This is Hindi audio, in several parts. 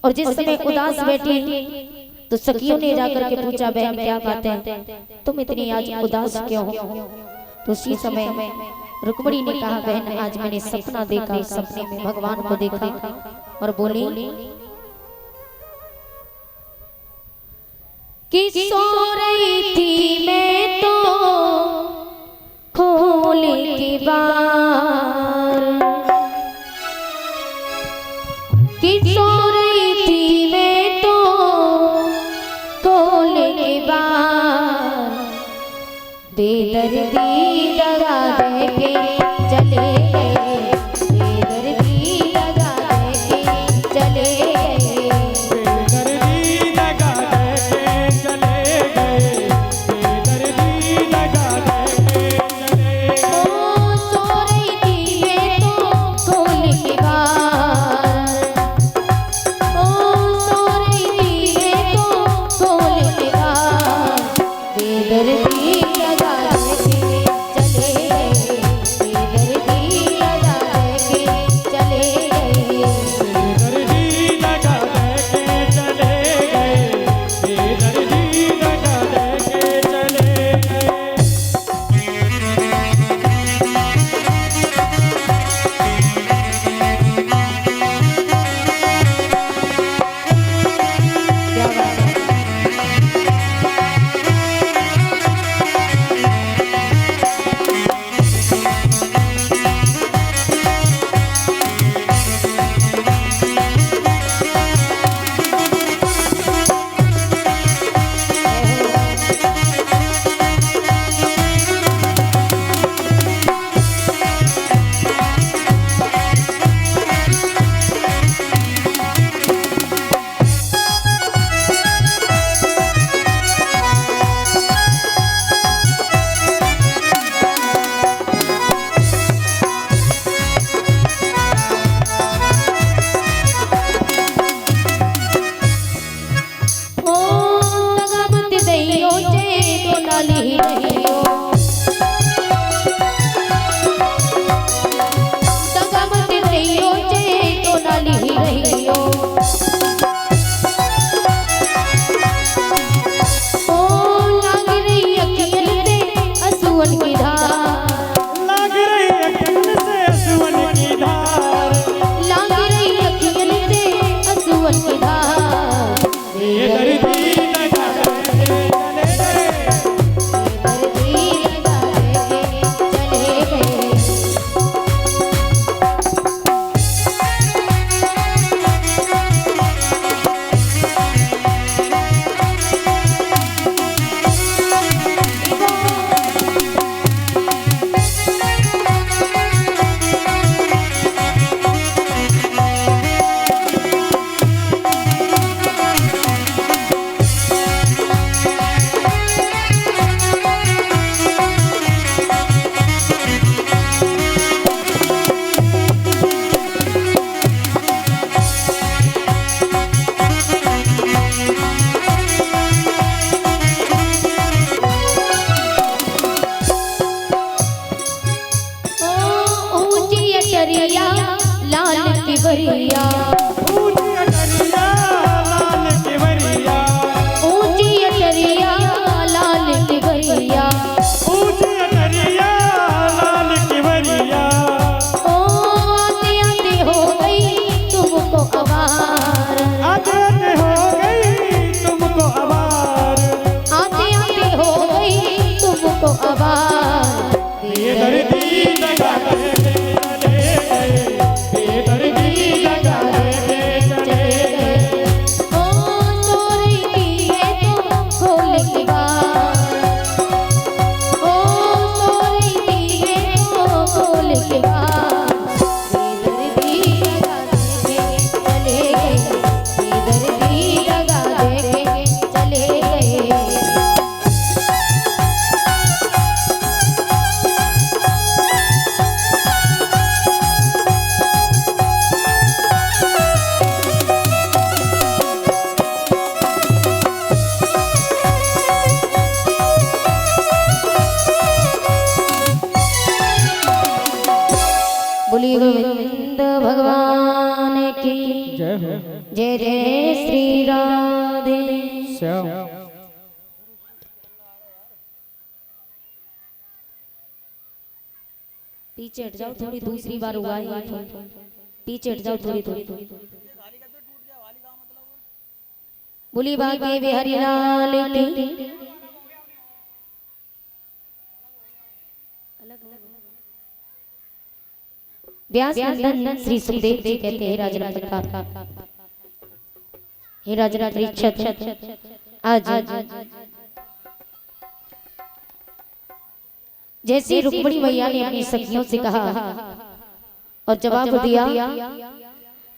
और जिस समय उदास बैठी तो सखियों ने जाकर के पूछा, बहन क्या बात है, तुम इतनी आज उदास क्यों हो? तो उसी समय रुक्मिणी ने कहा, बहन आज मैंने सपना देखा, सपने में भगवान को देखा और बोली कि सो रही थी मैं तो खोले के बार, कि सो रही थी मैं तो खोले के बार, बेदर्दी दगा दे के चले गए, बेदर्दी दगा दे के चले गए, बेदर्दी दगा दे के चले गए, बेदर्दी दगा दे के चले गए। ओ सो रही थी मैं तो खोले के बार, ओ सो रही थी मैं तो खोले के बार, बेदर्दी दगा दे के चले गए, बेदर्दी दगा दे के चले गए। बेदर्दी दगा दे के चले गए, बेदर्दी दगा दे के चले गए। क्या बात है? ओ दगा मत दइयो जे तो नाली रहियो, दगा मत दइयो जे तो नाली रहियो, ओ लाग रही अखियन से असुवन की धार, लग रही अखियन से असुवन की धार, लाग रही अखियन से असुवन की धार, बेदर्दी दगा दे के चले गए, बेदर्दी दगा दे के चले गए। ओ ऊंची अटरिया लाल की बरिया, ऊंची अटरिया लाल की बरिया, ऊंची अटरिया लाल की बरिया, ऊंची अटरिया लाल की बरिया। ओ आते आते हो गई तुमको अवार, आते आते हो गई तुमको आवार, आते आते हो गई तुमको अवार, बेदर्दी दगा दे के चले गए, बेदर्दी दगा दे के चले गए। ओ सो रही थी मैं तो खोले के बार, ओ सो रही थी मैं तो खोले के बार, बेदर्दी दगा दे के चले गए, बेदर्दी दगा दे के चले गए। बोलिए गोविंद भगवान की जय हो। जय जय श्री राधे। श्याम पीछे हट जाओ थोड़ी, दूसरी बार हुआ है ये। पीछे हट जाओ थोड़ी थोड़ी। बोली बागे बिहारी लाल की। व्यास नंदन श्री सुखदेव जी कहते हैं राजा प्रताप, हे राजा परीक्षित, आज जैसे रुक्मिणी मैया ने अपनी सखियों से कहा और जवाब दिया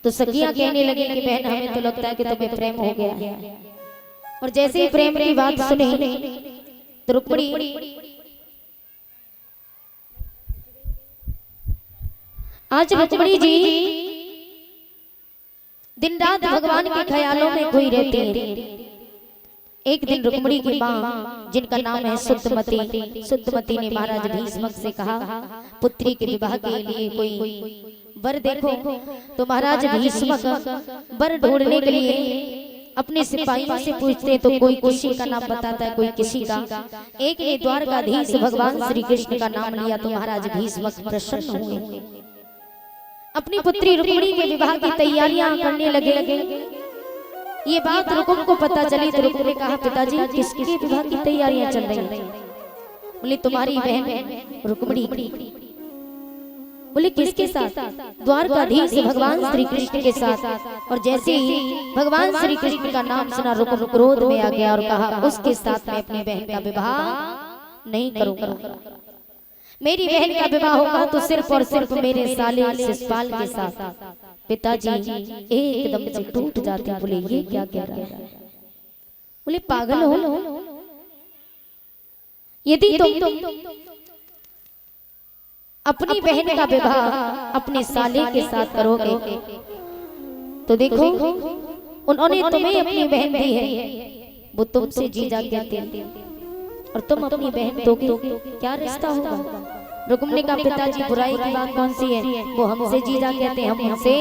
तो सखियां कहने लगी कि बहन हमें तो लगता है कि तुम्हें प्रेम हो गया है। और जैसे ही प्रेम की बात सुनी तो रुक्मिणी, आज रुक्मिणी जी दिन रात भगवान के ख्यालों में खोई रहती है। एक दिन रुक्मिणी की मां जिनका नाम है सुद्धमती ने महाराज भीष्मक से कहा पुत्री के विवाह के लिए कोई वर देखो। तो महाराज भीष्मक वर ढूंढने के लिए अपने सिपाहियों से पूछते तो कोई किसी का नाम बताता है, कोई किसी का। एक ने द्वारकाधीश भगवान श्री कृष्ण का नाम लिया तो महाराज भीष्मक प्रसन्न हुए, अपनी पुत्री रुक्मिणी के विवाह की तैयारियां करने लगे। ये बात रुकुम को पता चली तो रुकुम ने कहा पिताजी किसके विवाह की तैयारियां चल रही हैं? बोले तुम्हारी बहन रुक्मिणी। बोले किसके साथ? द्वारकाधीश भगवान श्री कृष्ण के साथ। और जैसे ही भगवान श्री कृष्ण का नाम सुना रुकुम क्रोध में आ गया और कहा उसके साथ मैं अपनी बहन का विवाह नहीं करूंगा। मेरी बहन का विवाह होगा तो सिर्फ और सिर्फ मेरे साले शिशुपाल के साथ। पिताजी एकदम से टूट जाते, बोले ये क्या कह रहा है? बोले पागल हो, यदि तुम अपनी बहन का विवाह अपने साले के साथ करोगे तो देखो उन्होंने तुम्हें अपनी बहन दी है, वो तुमसे जीजा कहते हैं और तुम अपनी बहन दोगे, क्या रिश्ता होगा? रुकुम ने कहा पिताजी बुराई की बात कौन सी है? वो हमसे जीजा कहते हैं, हम उनसे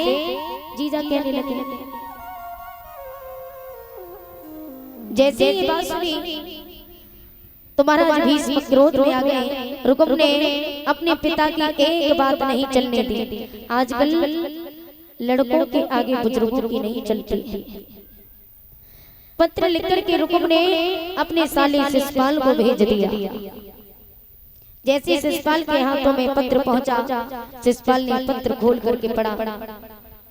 जीजा कहने लगे। जैसे ये बात सुनी तो महाराज भीष्म क्रोध में आ गए। रुकुम ने अपने पिता की एक बात नहीं चलने दी। आजकल लड़कों के आगे बुजुर्गों की नहीं चलती है। पत्र लिखकर के रुकुम ने अपने साले शिशुपाल को भेज दिया। जैसे शिशुपाल के हाथों में पत्र पहुंचा, शिशुपाल ने पत्र खोल करके पढ़ा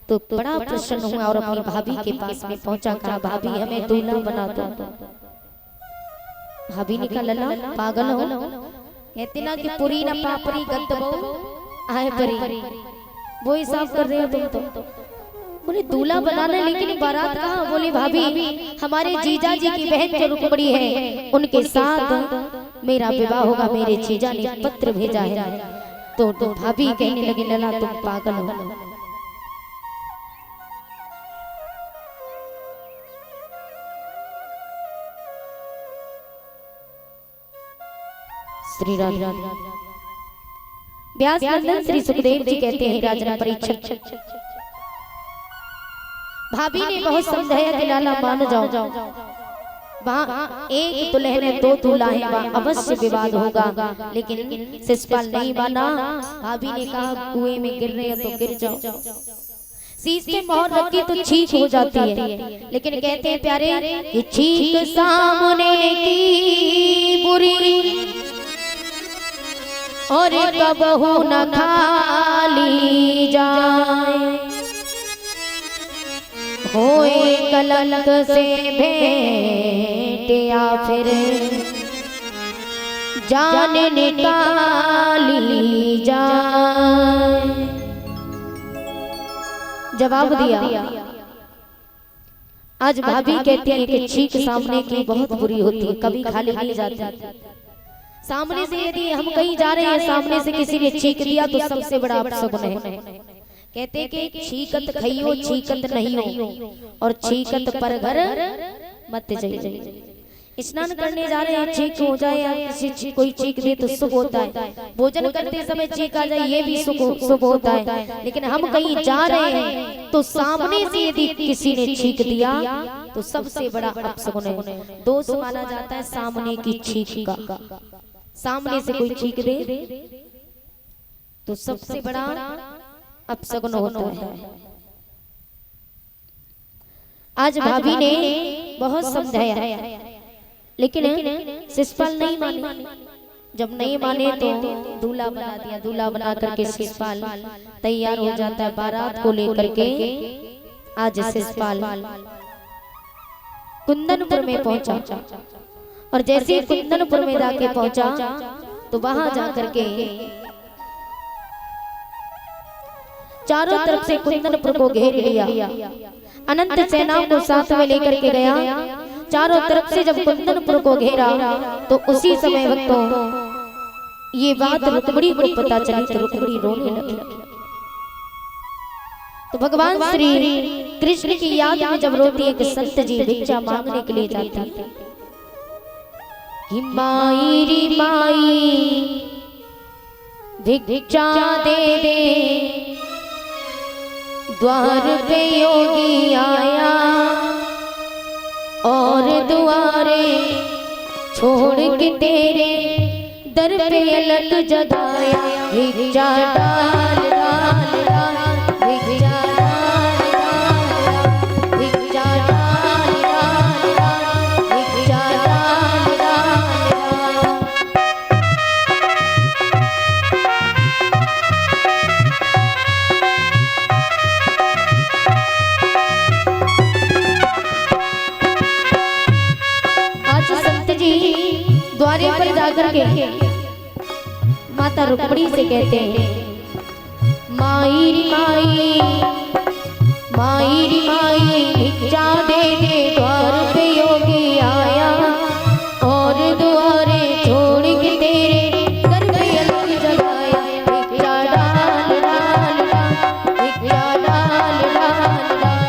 तो बड़ा प्रसन्न हुआ और अपनी भाभी के पास में पहुंचा, कहा भाभी हमें दूल्हा बना दो। भाभी ने कहा लला पागल हो, कहते ना कि पुरी न पापरी गद्दबो आए परी, वो हिसाब कर रहे हो तुम तो। बोले दूल्हा बनाना, लेकिन बारात कहाँ? बोले भाभी हमारे जीजा जी की बहन जो रुक्मिणी है उनके साथ मेरा विवाह होगा, मेरे जीजा ने पत्र भेजा है। तो भाभी कहने लगी लला तुम पागल हो। श्री राधे। व्यास नंदन श्री सुखदेव जी कहते हैं राजा परीक्षित, भाभी ने बहुत समझाया कि लाला मान जाओ, वहाँ एक दुल्हन है दो दूल्हा है, वहाँ अवश्य विवाद होगा। लेकिन शिशुपाल नहीं माना। भाभी ने कहा कुएं में गिर रहे हो तो गिर जाओ, शीश पे मोहर रखी तो छींक हो जाती है। लेकिन कहते हैं प्यारे कि छींक सामने की बुरी और कबहू न खाली जाए, होए कलंक से भेंट या फिर जान निकाली जाए। जवाब दिया। आज भाभी कहती है कि छींक सामने की बहुत बुरी होती है, कभी खाली नहीं जाती। सामने से यदि हम कहीं जा रहे हैं, सामने से किसी ने छींक दिया तो सबसे बड़ा अपशगुन है। कहते कि छीकत खइयो छीकत नहीं हो और छीकत पर घर मत जाइए। स्नान करने जा रहे हैं, चीख हो जाए या किसी कोई चीख दे तो सुख होता है। भोजन करते समय चीख आ जाए ये भी सुख होता है। लेकिन हम कहीं जा रहे हैं तो सामने से यदि किसी ने चीख दिया तो सबसे बड़ा अपशगुन है। दोष माना जाता है सामने की चीख का। सामने से कोई चीख दे तो सबसे बड़ा अपशगुन होता है। आज भाभी ने बहुत समझाया लेकिन शिषपाल नहीं माने। जब नहीं माने तो दूल्हा बना दिया। दूल्हा बना करके शिषपाल तैयार हो जाता है बारात को लेकर के। आज शिषपाल कुंदनपुर में पहुंचा और जैसे कुंदनपुर में जाके पहुंचा तो वहां जाकर के चारों तरफ से कुंदनपुर को घेर लिया। अनंत सेनाओं को साथ में लेकर के गया। चारों तरफ से जब कुंदनपुर को घेरा तो उसी समय वक्तों ये बात रुक्मिणी को पता चली तो रुक्मिणी रोने लगी। तो भगवान श्री कृष्ण की याद में जब रोती एक संत जी भिक्षा मांगने के लिए जाती कि माई री माई भिक्षा दे दे, द्वार पे योगी आया और दुआरे छोड़ के तेरे दर पे अलग जगाया। भिक्षा डाल डाल डाल, भिक्षा डाल डाल, भिक्षा डाल डाल डाल, भिक्षा डाल डाल डाल। द्वारे पर जाकर के माता रुक्मिणी से कहते हैं माई री माई, माई री माई भिक्षा दे दे, द्वार पे योगी आया और दुआरे छोड़ के तेरे दर पे अलग जगाया। भिक्षा डाल डाल डाल, भिक्षा डाल डाल डाल।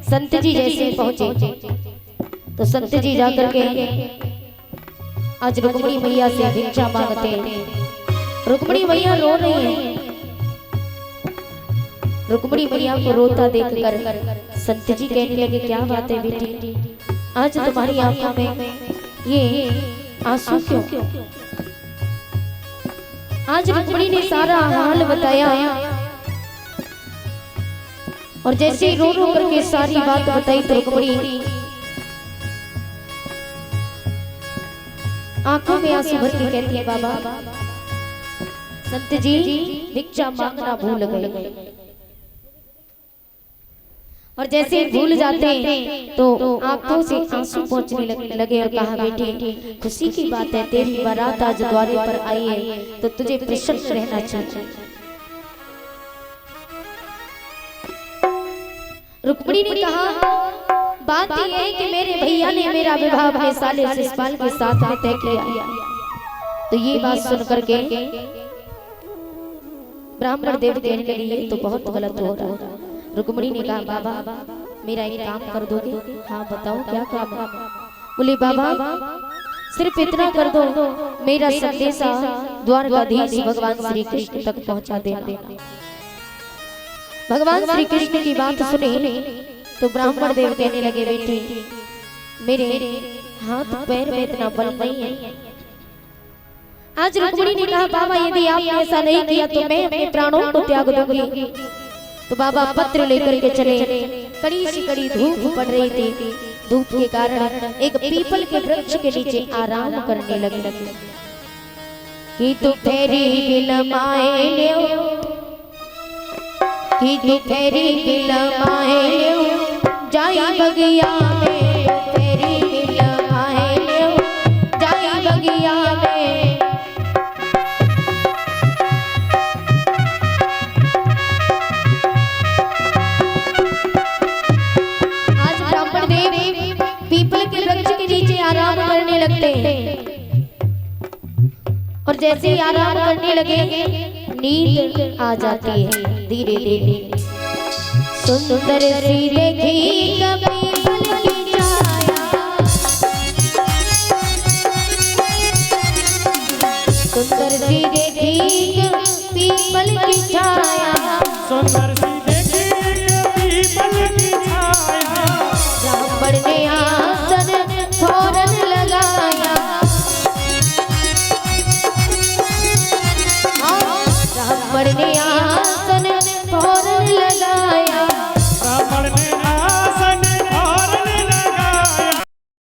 संत जी जैसे पहुंचे तो संत जी जाकर के आज रुक्मिणी मैया से भिक्षा मांगते हैं। रुक्मिणी मैया रो रही हैं। रुक्मिणी मैया को रोता देखकर संत जी कहने लगे क्या बात है बेटी, आज तुम्हारी आंखों में ये आंसू क्यों? आज रुक्मिणी ने सारा हाल बताया और जैसे रो रो करके सारी बात बताई तो रुक्मिणी आंखों में आंसू भर के कहती है बाबा संत जी भिक्षा मांगना भूल गए। और जैसे भूल जाते हैं तो आंखों से आंसू पहुंचने लगे और कहा बेटी खुशी की बात है, तेरी बारात आज द्वारे पर आई है तो तुझे प्रसन्न रहना चाहिए। रुक्मिणी ने कहा बात यह है कि मेरे भैया ने मेरा विवाह अपने साले शिषपाल के साथ में तय किया। तो ये बात सुन करके ब्राह्मण देव कहने लगे ये तो बहुत गलत हो रहा है। रुक्मिणी ने कहा बाबा मेरा एक काम कर दोगे? हाँ बताओ क्या काम है? बोले बाबा सिर्फ इतना कर दो, मेरा संदेशा द्वारकाधीश भगवान श्री कृष्ण तक पहुंचा देना। भगवान श्री कृष्ण की बात सुने तो ब्राह्मण देव कहने लगे बेटी मेरे हाथ पैर में इतना बल नहीं है। आज रुक्मिणी ने कहा बाबा यदि आपने ऐसा नहीं किया तो मैं अपने प्राणों को त्याग दूंगी। तो बाबा पत्र लेकर के चले। कड़ी सी कड़ी धूप पड़ रही थी। धूप के कारण एक पीपल के वृक्ष के नीचे आराम करने लगे कि तू फेरी गिलमाए लियो, कि तू फेरी गिलमाए लियो जाई बगिया में, फेरी गिलमाए लियो जाई बगिया में। जैसे ही आराम करने लगे नींद आ जाती है धीरे धीरे। सुंदर सी देखी कभी पल की छाया, सुंदर सी देखी कभी पल की छाया, सुंदर